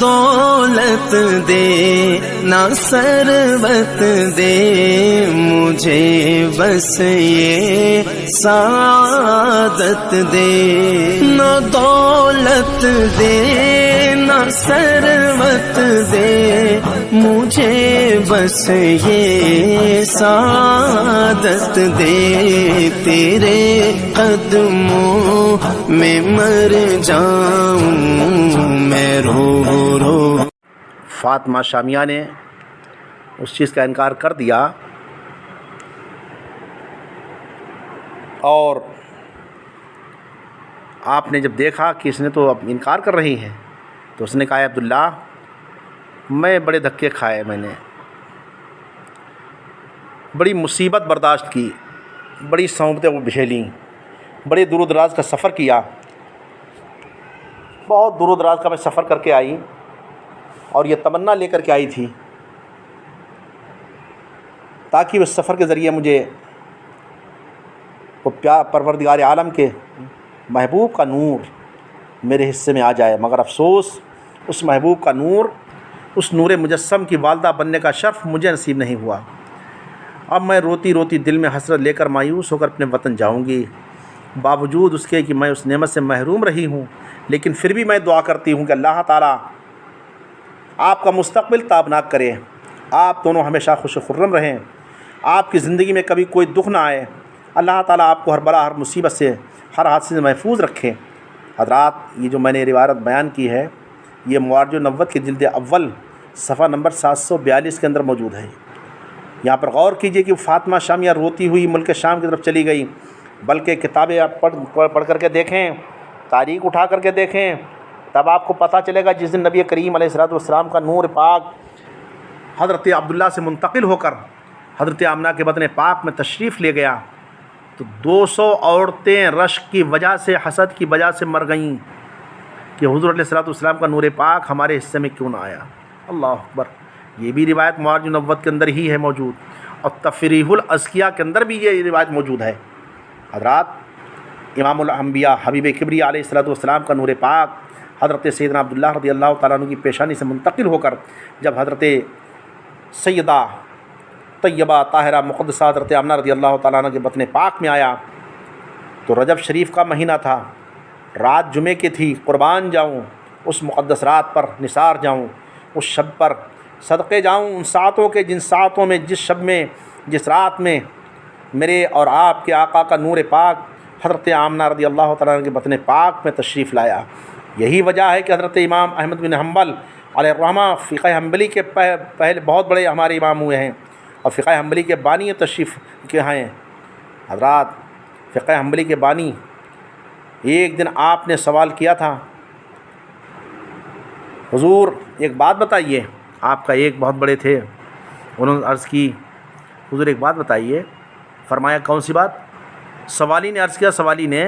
دولت دے نہ ثروت دے مجھے بس یہ سعادت دے، نہ دولت دے نہ ثروت دے مجھے بس یہ سعادت دے، تیرے قدموں میں مر جاؤں میں رو رو۔ فاطمہ شامیہ نے اس چیز کا انکار کر دیا اور آپ نے جب دیکھا کہ اس نے تو اب انکار کر رہی ہے تو اس نے کہا عبداللہ میں بڑے دھکے کھائے، میں نے بڑی مصیبت برداشت کی، بڑی صعوبتیں وہ جھیلیں، بڑے دور و دراز کا سفر کیا، بہت دور و دراز کا میں سفر کر کے آئی اور یہ تمنا لے کر کے آئی تھی تاکہ اس سفر کے ذریعے مجھے وہ پروردگار عالم کے محبوب کا نور میرے حصے میں آ جائے، مگر افسوس اس محبوب کا نور، اس نور مجسم کی والدہ بننے کا شرف مجھے نصیب نہیں ہوا۔ اب میں روتی روتی دل میں حسرت لے کر مایوس ہو کر اپنے وطن جاؤں گی، باوجود اس کے کہ میں اس نعمت سے محروم رہی ہوں، لیکن پھر بھی میں دعا کرتی ہوں کہ اللہ تعالیٰ آپ کا مستقبل تابناک کرے، آپ دونوں ہمیشہ خوش و خرم رہیں، آپ کی زندگی میں کبھی کوئی دکھ نہ آئے، اللہ تعالیٰ آپ کو ہر بلا ہر مصیبت سے ہر حادثے سے محفوظ رکھے۔ حضرات یہ جو میں نے روایت بیان کی ہے یہ موارد النبوت کی جلد اول صفحہ نمبر 742 کے اندر موجود ہے۔ یہاں پر غور کیجئے کہ فاطمہ شامیہ روتی ہوئی ملک شام کی طرف چلی گئی، بلکہ کتابیں آپ پڑھ کر کے دیکھیں، تاریخ اٹھا کر کے دیکھیں، تب آپ کو پتہ چلے گا جس دن نبی کریم علیہ السلام کا نور پاک حضرت عبداللہ سے منتقل ہو کر حضرت آمنہ کے بطن پاک میں تشریف لے گیا تو 200 عورتیں رشک کی وجہ سے، حسد کی وجہ سے مر گئیں کہ حضور علیہ السلام کا نور پاک ہمارے حصے میں کیوں نہ آیا۔ اللہ اکبر، یہ بھی روایت موارد النبوت کے اندر ہی ہے موجود، اور تفریح الازکیہ کے اندر بھی یہ روایت موجود ہے۔ حضرات امام الانبیاء حبیب کبریٰ علیہ السلام کا نور پاک حضرت سیدنا عبداللہ رضی اللہ تعالیٰ عنہ کی پیشانی سے منتقل ہو کر جب حضرت سیدہ طیبہ طاہرہ مقدسہ حضرت آمنہ رضی اللہ تعالیٰ عنہ کے بطن پاک میں آیا تو رجب شریف کا مہینہ تھا، رات جمعے کی تھی، قربان جاؤں اس مقدس رات پر، نثار جاؤں اس شب پر، صدقے جاؤں ان ساعتوں کے جن ساعتوں میں، جس شب میں، جس رات میں میرے اور آپ کے آقا کا نور پاک حضرت آمنہ رضی اللہ تعالیٰ عنہ کے بطن پاک میں تشریف لایا۔ یہی وجہ ہے کہ حضرت امام احمد بن حنبل علیہ الرحمہ فقہ حنبلی کے پہلے بہت بڑے ہمارے امام ہوئے ہیں اور فقہ حنبلی کے بانی تشریف کے ہیں۔ حضرات فقہ حنبلی کے بانی، ایک دن آپ نے سوال کیا تھا، حضور ایک بات بتائیے، آپ کا ایک بہت بڑے تھے، انہوں نے عرض کی حضور ایک بات بتائیے، فرمایا کون سی بات؟ سوالی نے عرض کیا، سوالی نے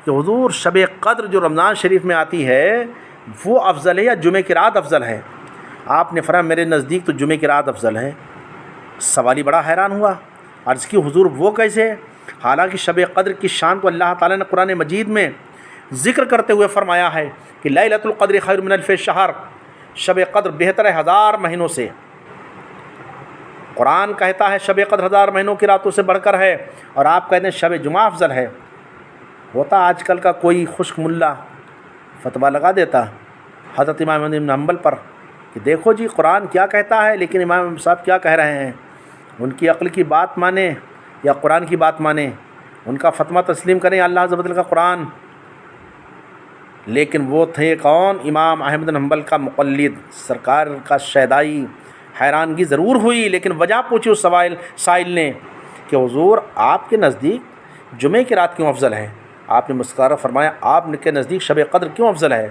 کہ حضور شب قدر جو رمضان شریف میں آتی ہے وہ افضل ہے یا جمعہ کی رات افضل ہے؟ آپ نے فرمایا میرے نزدیک تو جمعہ کی رات افضل ہے۔ سوالی بڑا حیران ہوا، عرض کی حضور وہ کیسے؟ حالانکہ شب قدر کی شان کو اللہ تعالیٰ نے قرآن مجید میں ذکر کرتے ہوئے فرمایا ہے کہ لیلۃ القدر خیر من الف شہر، شب قدر بہتر ہے 1000 مہینوں سے۔ قرآن کہتا ہے شب قدر 1000 مہینوں کی راتوں سے بڑھ کر ہے، اور آپ کہتے ہیں شب جمعہ افضل ہے۔ ہوتا آج کل کا کوئی خشک ملا فتویٰ لگا دیتا حضرت امام احمد بن حنبل پر کہ دیکھو جی قرآن کیا کہتا ہے، لیکن امام صاحب کیا کہہ رہے ہیں، ان کی عقل کی بات مانیں یا قرآن کی بات مانیں، ان کا فتویٰ تسلیم کریں اللہ عز و جل کا قرآن۔ لیکن وہ تھے کون؟ امام احمد بن حنبل کا مقلد، سرکار کا شیدائی۔ حیرانگی ضرور ہوئی، لیکن وجہ پوچھی اس سائل نے کہ حضور آپ کے نزدیک جمعے کی رات کیوں افضل ہے؟ آپ نے مسکرا فرمایا آپ کے نزدیک شب قدر کیوں افضل ہے؟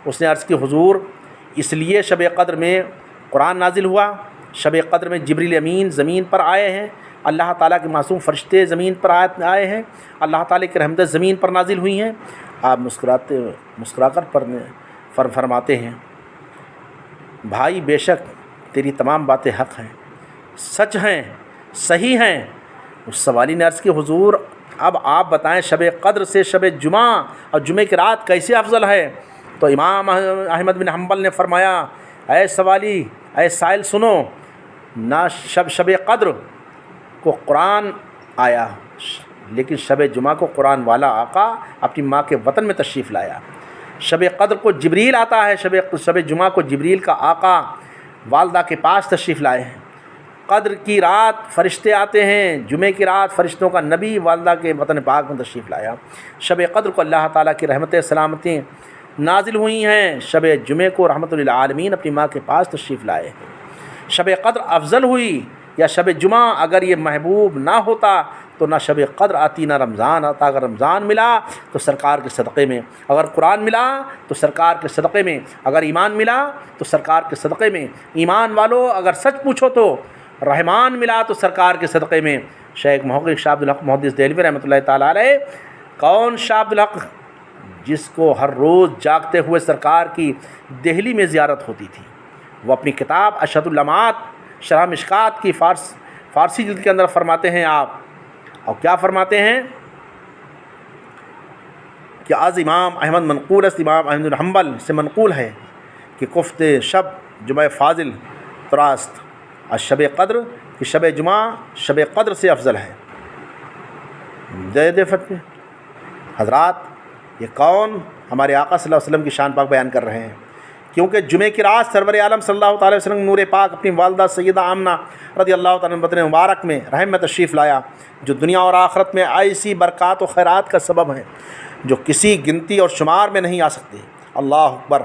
اس نے عرض کی حضور اس لیے شب قدر میں قرآن نازل ہوا، شب قدر میں جبریل امین زمین پر آئے ہیں، اللہ تعالیٰ کے معصوم فرشتے زمین پر آئے ہیں، اللہ تعالیٰ کی رحمتیں زمین پر نازل ہوئی ہیں۔ آپ مسکرا کر فرماتے ہیں بھائی بے شک تیری تمام باتیں حق ہیں، سچ ہیں، صحیح ہیں۔ اس سوالی نے عرض کی حضور اب آپ بتائیں شب قدر سے شب جمعہ اور جمعہ کی رات کیسے افضل ہے؟ تو امام احمد بن حنبل نے فرمایا اے سوالی اے سائل سنو، نہ شب قدر کو قرآن آیا لیکن شب جمعہ کو قرآن والا آقا اپنی ماں کے وطن میں تشریف لایا۔ شب قدر کو جبریل آتا ہے، شب جمعہ کو جبریل کا آقا والدہ کے پاس تشریف لائے ہیں۔ قدر کی رات فرشتے آتے ہیں، جمعے کی رات فرشتوں کا نبی والدہ کے وطن پاک میں تشریف لایا۔ شب قدر کو اللہ تعالیٰ کی رحمتیں سلامتیں نازل ہوئی ہیں، شب جمعے کو رحمت للعالمین اپنی ماں کے پاس تشریف لائے ہیں۔ شب قدر افضل ہوئی یا شب جمعہ؟ اگر یہ محبوب نہ ہوتا تو نہ شب قدر آتی نہ رمضان آتا۔ اگر رمضان ملا تو سرکار کے صدقے میں، اگر قرآن ملا تو سرکار کے صدقے میں، اگر ایمان ملا تو سرکار کے صدقے میں۔ ایمان والو اگر سچ پوچھو تو رحمان ملا تو سرکار کے صدقے میں۔ شیخ محقق شاہ عبدالحق محدث دہلوی رحمۃ اللہ تعالیٰ علیہ، کون شاہ عبدالحق؟ جس کو ہر روز جاگتے ہوئے سرکار کی دہلی میں زیارت ہوتی تھی۔ وہ اپنی کتاب اشہد اللمعات شرح مشکات کی فارسی جلد کے اندر فرماتے ہیں آپ، اور کیا فرماتے ہیں کہ آج امام احمد منقول است، امام احمد بن حنبل سے منقول ہے کہ کفت شب جمعہ فاضل تراست اور شب قدر کہ شب جمعہ شب قدر سے افضل ہے۔ فتوی حضرات، یہ کون ہمارے آقا صلی اللہ علیہ وسلم کی شان پاک بیان کر رہے ہیں؟ کیونکہ جمعے کی رات سرور عالم صلی اللہ تعالی وسلم نور پاک اپنی والدہ سیدہ آمنہ رضی اللہ تعالیٰ عنہ بطن مبارک میں رحم میں تشریف لایا، جو دنیا اور آخرت میں ایسی برکات و خیرات کا سبب ہیں جو کسی گنتی اور شمار میں نہیں آ سکتی۔ اللہ اکبر۔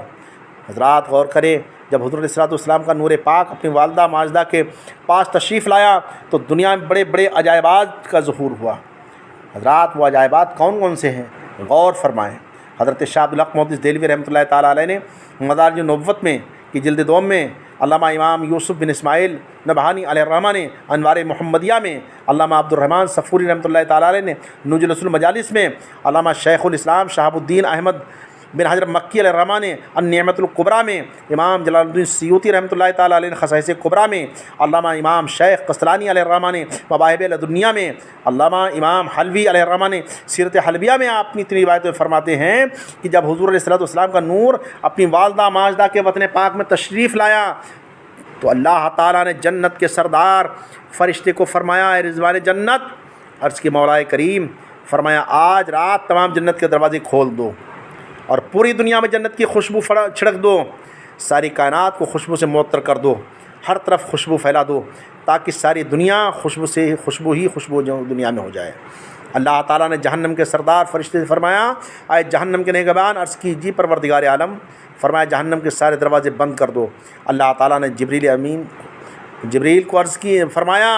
حضرات غور کریں، جب حضور علیہ الصلوۃ والسلام کا نور پاک اپنی والدہ ماجدہ کے پاس تشریف لایا تو دنیا میں بڑے بڑے عجائبات کا ظہور ہوا۔ حضرات وہ عجائبات کون کون سے ہیں؟ غور فرمائیں۔ حضرت شاہ عبدالحق محدث دہلوی رحمۃ اللہ تعالیٰ علیہ نے مدارج النبوت میں کی جلد دوم میں، علامہ امام یوسف بن اسماعیل نبہانی علیہ الرحمہ نے انوار محمدیہ میں، علامہ عبد الرحمن صفوری رحمۃ اللہ تعالیٰ علیہ نے نجل المجالس میں، علامہ شیخ الاسلام شہاب الدین احمد بن حجر مکی علیہ الرحمہ نے النعمت الکبریٰ میں، امام جلال الدین سیوطی رحمۃ اللہ تعالیٰ علیہ نے خصائص کبریٰ میں، علامہ امام شیخ قسطلانی علیہ الرحمہ نے مواہب لدنیہ میں، علامہ امام حلوی علیہ الرحمہ نے سیرت حلویہ میں آپ اپنی اتنی روایتیں فرماتے ہیں کہ جب حضور علیہ الصلوۃ والسلام کا نور اپنی والدہ ماجدہ کے وطن پاک میں تشریف لایا تو اللہ تعالیٰ نے جنت کے سردار فرشتے کو فرمایا اے رضوان جنت، عرض کی مولا کریم، فرمایا آج رات تمام جنت کے دروازے کھول دو اور پوری دنیا میں جنت کی خوشبو چھڑک دو، ساری کائنات کو خوشبو سے معطر کر دو، ہر طرف خوشبو پھیلا دو تاکہ ساری دنیا خوشبو جو دنیا میں ہو جائے۔ اللہ تعالیٰ نے جہنم کے سردار فرشتے سے فرمایا اے جہنم کے نگہبان، عرض کی جی پروردگار عالم، فرمایا جہنم کے سارے دروازے بند کر دو۔ اللہ تعالیٰ نے جبریل کو عرض کی، فرمایا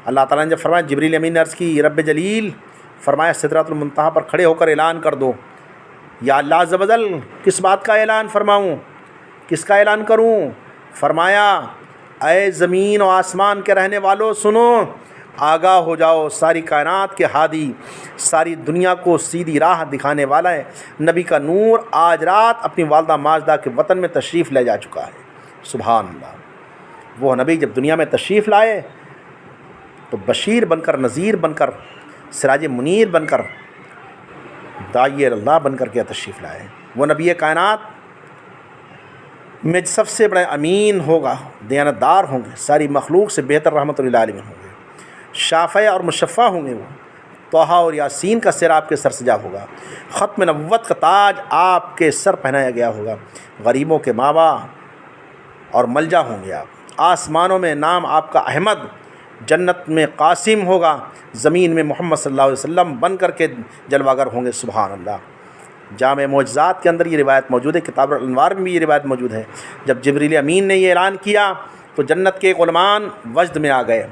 اللہ تعالیٰ نے جب فرمایا جبریل امین نے عرض کی رب جلیل، فرمایا سدرۃ المنتہا پر کھڑے ہو کر اعلان کر دو، یا اللہ عز و جل کس بات کا اعلان فرماؤں، کس کا اعلان کروں؟ فرمایا اے زمین و آسمان کے رہنے والوں سنو، آگاہ ہو جاؤ، ساری کائنات کے ہادی، ساری دنیا کو سیدھی راہ دکھانے والا ہے نبی کا نور آج رات اپنی والدہ ماجدہ کے وطن میں تشریف لے جا چکا ہے۔ سبحان اللہ۔ وہ نبی جب دنیا میں تشریف لائے تو بشیر بن کر، نذیر بن کر، سراج منیر بن کر، داعی اللہ بن کر کے تشریف لائے۔ وہ نبی کائنات میں سب سے بڑے امین ہوگا، دیانتدار ہوں گے، ساری مخلوق سے بہتر رحمت للعالمین ہوں گے، شافع اور مشفع ہوں گے، وہ طٰہٰ اور یاسین کا سر آپ کے سر سجا ہوگا، ختم نبوت کا تاج آپ کے سر پہنایا گیا ہوگا، غریبوں کے ماوا اور ملجا ہوں گے آپ، آسمانوں میں نام آپ کا احمد، جنت میں قاسم ہوگا، زمین میں محمد صلی اللہ علیہ وسلم بن کر کے جلوہ گر ہوں گے۔ سبحان اللہ۔ جامع معجزات کے اندر یہ روایت موجود ہے، کتاب الانوار میں بھی یہ روایت موجود ہے۔ جب جبریل امین نے یہ اعلان کیا تو جنت کے غلامان وجد میں آ گئے،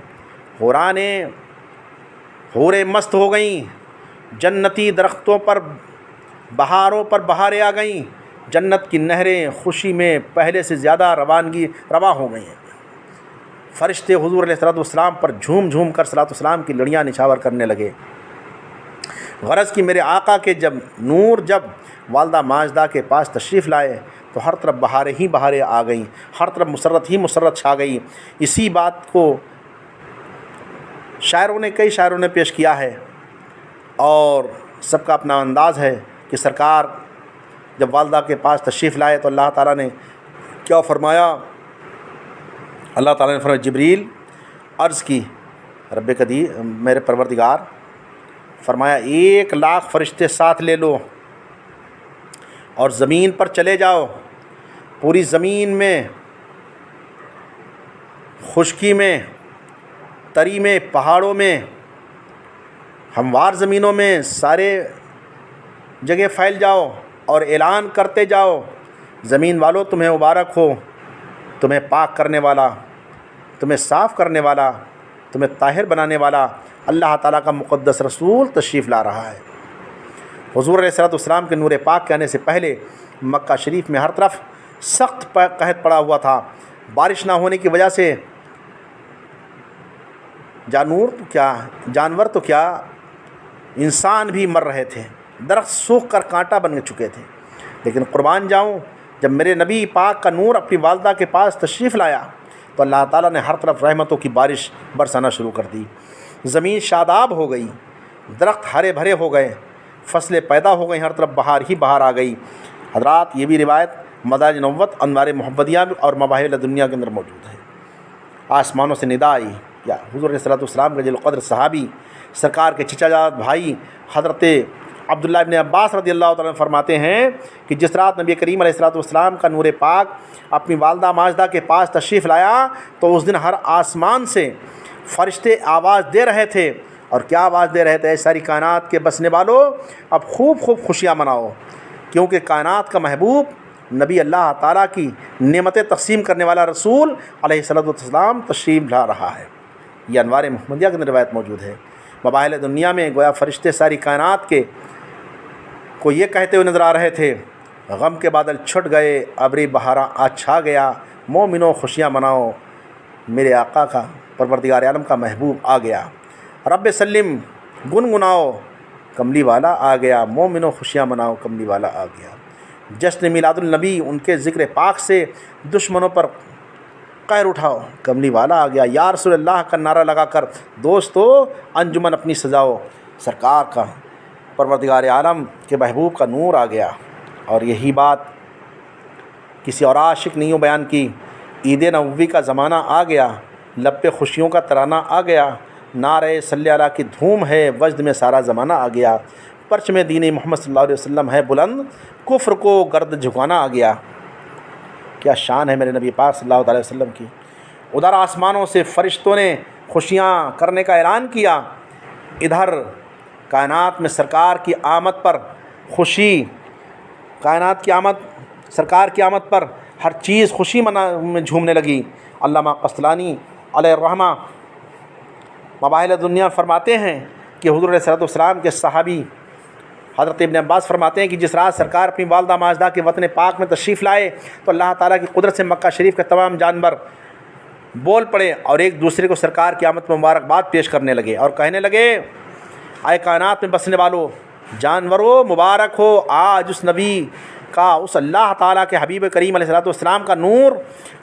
حوریں مست ہو گئیں، جنتی درختوں پر بہاروں پر بہاریں آ گئیں، جنت کی نہریں خوشی میں پہلے سے زیادہ رواں ہو گئی ہیں، فرشتے حضور علیہ الصلوۃ والسلام پر جھوم جھوم کر صلاۃ والسلام کی لڑیاں نچھاور کرنے لگے۔ غرض کہ میرے آقا کے جب نور جب والدہ ماجدہ کے پاس تشریف لائے تو ہر طرف بہاریں ہی بہاریں آ گئیں، ہر طرف مسرت ہی مسرت چھا گئی۔ اسی بات کو کئی شاعروں نے پیش کیا ہے اور سب کا اپنا انداز ہے کہ سرکار جب والدہ کے پاس تشریف لائے تو اللہ تعالیٰ نے کیا فرمایا؟ اللہ تعالیٰ نے فرمایا جبریل عرض کی رب قدیر میرے پروردگار، فرمایا 1,00,000 فرشتے ساتھ لے لو اور زمین پر چلے جاؤ، پوری زمین میں، خشکی میں، تری میں، پہاڑوں میں، ہموار زمینوں میں، سارے جگہ پھیل جاؤ اور اعلان کرتے جاؤ، زمین والوں تمہیں مبارک ہو، تمہیں پاک کرنے والا، تمہیں صاف کرنے والا، تمہیں طاہر بنانے والا اللہ تعالیٰ کا مقدس رسول تشریف لا رہا ہے۔ حضور علیہ السلام کے نور پاک کے آنے سے پہلے مکہ شریف میں ہر طرف سخت قحط پڑا ہوا تھا، بارش نہ ہونے کی وجہ سے جانور تو کیا انسان بھی مر رہے تھے، درخت سوکھ کر کانٹا بن چکے تھے۔ لیکن قربان جاؤں، جب میرے نبی پاک کا نور اپنی والدہ کے پاس تشریف لایا تو اللہ تعالیٰ نے ہر طرف رحمتوں کی بارش برسانا شروع کر دی، زمین شاداب ہو گئی، درخت ہرے بھرے ہو گئے، فصلیں پیدا ہو گئیں، ہر طرف بہار ہی بہار آ گئی۔ حضرات یہ بھی روایت مدارج نبوت انوار محمدیہ اور مواہب لدنیہ کے اندر موجود ہے۔ آسمانوں سے ندا آئی، یا حضور علیہ السلام کے جلیل القدر صحابی سرکار کے چچا جاد بھائی حضرت عبداللہ ابن عباس رضی اللہ تعالیٰ عنہ فرماتے ہیں کہ جس رات نبی کریم علیہ السلام کا نور پاک اپنی والدہ ماجدہ کے پاس تشریف لایا تو اس دن ہر آسمان سے فرشتے آواز دے رہے تھے، اور کیا آواز دے رہے تھے؟ اے ساری کائنات کے بسنے والوں، اب خوب خوب خوشیاں مناؤ، کیونکہ کائنات کا محبوب نبی اللہ تعالیٰ کی نعمتیں تقسیم کرنے والا رسول علیہ السلام تشریف لا رہا ہے۔ یہ انوار محمدیہ کی روایت موجود ہے۔ مباحث دنیا میں گویا فرشتے ساری کائنات کے کو یہ کہتے ہوئے نظر آ رہے تھے، غم کے بادل چھٹ گئے، ابری بہارا آج چھا گیا، مومنوں خوشیاں مناؤ، میرے آقا کا پروردگار عالم کا محبوب آ گیا، رب سلم گنگناؤ، کملی والا آ گیا، مومنوں خوشیاں مناؤ، کملی والا آ گیا۔ جشن میلاد النبی، ان کے ذکر پاک سے دشمنوں پر قہر اٹھاؤ، کملی والا آ گیا۔ یا رسول اللہ کا نعرہ لگا کر دوستو انجمن اپنی سجاؤ، سرکار کا پروردگار عالم کے محبوب کا نور آ گیا۔ اور یہی بات کسی اور عاشق نہیں بیان کی، عید نبوی کا زمانہ آ گیا، لب پہ خوشیوں کا ترانہ آ گیا، نعرہ صلی اللہ کی دھوم ہے، وجد میں سارا زمانہ آ گیا، پرچم دین محمد صلی اللہ علیہ وسلم ہے بلند، کفر کو گرد جھکانا آ گیا۔ کیا شان ہے میرے نبی پاک صلی اللہ علیہ وسلم کی۔ ادھر آسمانوں سے فرشتوں نے خوشیاں کرنے کا اعلان کیا، ادھر کائنات میں سرکار کی آمد پر خوشی، کائنات کی آمد، سرکار کی آمد پر ہر چیز خوشی میں جھومنے لگی۔ علامہ قسطلانی علیہ الرحمہ مباحث دنیا فرماتے ہیں کہ حضور علیہ السلام کے صحابی حضرت ابن عباس فرماتے ہیں کہ جس رات سرکار اپنی والدہ ماجدہ کے وطن پاک میں تشریف لائے تو اللہ تعالیٰ کی قدرت سے مکہ شریف کے تمام جانور بول پڑے اور ایک دوسرے کو سرکار کی آمد میں مبارکباد پیش کرنے لگے اور کہنے لگے، اے کائنات میں بسنے والو، جانوروں مبارک ہو، آج اس نبی کا، اس اللہ تعالیٰ کے حبیب کریم علیہ السلام کا نور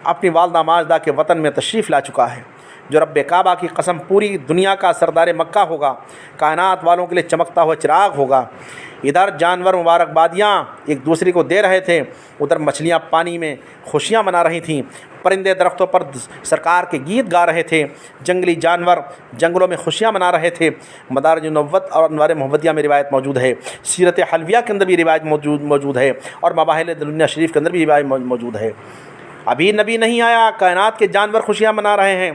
اپنی والدہ ماجدہ کے وطن میں تشریف لا چکا ہے، جو رب کعبہ کی قسم پوری دنیا کا سردار مکہ ہوگا، کائنات والوں کے لیے چمکتا ہوا چراغ ہوگا۔ ادھر جانور مبارکبادیاں ایک دوسرے کو دے رہے تھے، ادھر مچھلیاں پانی میں خوشیاں منا رہی تھیں، پرندے درختوں پر سرکار کے گیت گا رہے تھے، جنگلی جانور جنگلوں میں خوشیاں منا رہے تھے۔ مدارج نبوت اور انوار محمدیہ میں روایت موجود ہے، سیرت حلویہ کے اندر بھی روایت موجود ہے، اور مباحث دنیا شریف کے اندر بھی روایت موجود ہے۔ ابھی نبی نہیں آیا، کائنات کے جانور خوشیاں منا رہے ہیں،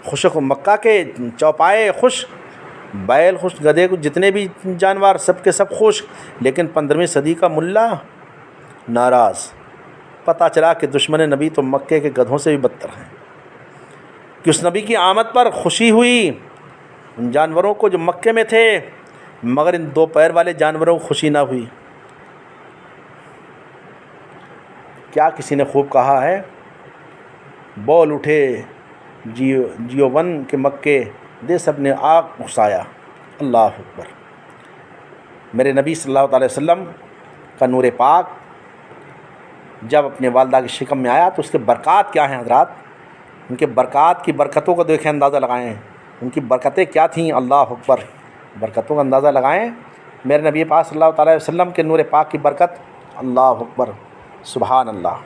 خوشک مکہ کے چوپائے خوش، بیل خوش، گدھے کو جتنے بھی جانور سب کے سب خوش، لیکن 15ویں صدی کا ملا ناراض۔ پتہ چلا کہ دشمن نبی تو مکے کے گدھوں سے بھی بدتر ہیں، کہ اس نبی کی آمد پر خوشی ہوئی ان جانوروں کو جو مکے میں تھے، مگر ان 2 پیر والے جانوروں کو خوشی نہ ہوئی۔ کیا کسی نے خوب کہا ہے، بول اٹھے جیو ون کے مکے دے سب نے آگ اکسایا۔ اللہ اکبر۔ میرے نبی صلی اللہ علیہ وسلم کا نور پاک جب اپنے والدہ کی شکم میں آیا تو اس کے برکات کیا ہیں حضرات، ان کے برکات کی برکتوں کو دیکھیں، اندازہ لگائیں ان کی برکتیں کیا تھیں۔ اللہ اکبر۔ برکتوں کا اندازہ لگائیں۔ میرے نبی پاک صلی اللہ علیہ وسلم کے نور پاک کی برکت اللہ اکبر، سبحان اللہ۔